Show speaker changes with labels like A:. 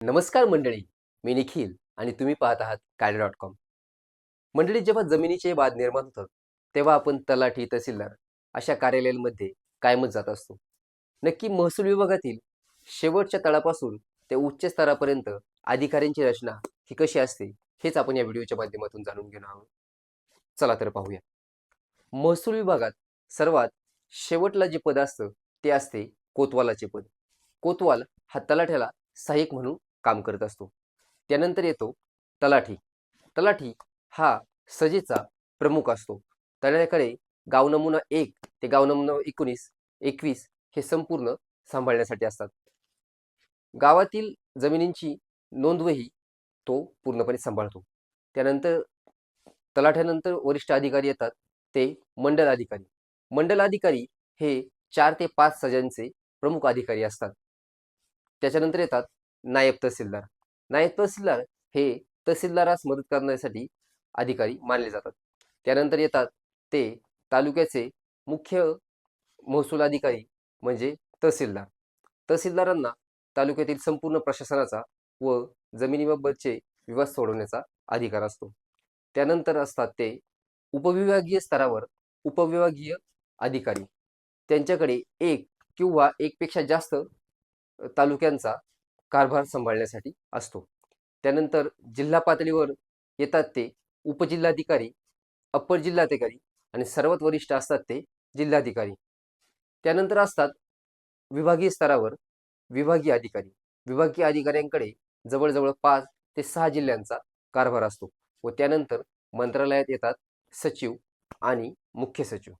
A: नमस्कार मंडळी, मी निखिल आणि तुम्ही पाहत आहात कायडे.com. मंडळी, जेव्हा जमिनीचे वाद निर्माण होतात तेव्हा आपण तलाठी, तहसीलदार अशा कार्यालयांमध्ये कायमच जात असतो. नक्की महसूल विभागातील शेवटच्या तळापासून ते उच्च स्तरापर्यंत अधिकाऱ्यांची रचना ही कशी असते, हेच आपण या व्हिडिओच्या माध्यमातून जाणून घेणार आहोत. चला तर पाहूया. महसूल विभागात सर्वात शेवटला जे पद असतं ते असते कोतवालाचे पद. कोतवाल हा तलाठ्याला सहाय्यक म्हणून काम करत असतो. त्यानंतर येतो तलाठी. तलाठी हा सजेचा प्रमुख असतो. तलाठ्याकडे गाव नमुना 1 ते गाव नमुना 19-21 हे संपूर्ण सांभाळण्यासाठी असतात. गावातील जमिनींची नोंदवही तो पूर्णपणे सांभाळतो. त्यानंतर तलाठ्यानंतर वरिष्ठ अधिकारी येतात, ते मंडल अधिकारी. मंडल अधिकारी हे 4 ते 5 सजांचे प्रमुख अधिकारी असतात. त्याच्यानंतर येतात नायब तहसीलदार. नायब तहसीलदार हे तहसीलदारास मदत करण्यासाठी अधिकारी मानले जातात. त्यानंतर येतात ते तालुक्याचे मुख्य महसूल अधिकारी म्हणजे तहसीलदार. तहसीलदारांना तालुक्यातील संपूर्ण प्रशासनाचा व जमिनीबाबतचे विवाद सोडवण्याचा अधिकार असतो. त्यानंतर असतात ते उपविभागीय स्तरावर उपविभागीय अधिकारी. त्यांच्याकडे एक किंवा एकपेक्षा जास्त तालुक्यांचा कारभार सांभाळण्यासाठी असतो. त्यानंतर जिल्हा पातळीवर येतात ते उपजिल्हाधिकारी, अप्पर जिल्हाधिकारी आणि सर्वात वरिष्ठ असतात ते जिल्हाधिकारी. त्यानंतर असतात विभागीय स्तरावर विभागीय अधिकारी. विभागीय अधिकाऱ्यांकडे जवळजवळ 5 ते 6 जिल्ह्यांचा कारभार असतो व त्यानंतर मंत्रालयात येतात सचिव आणि मुख्य सचिव.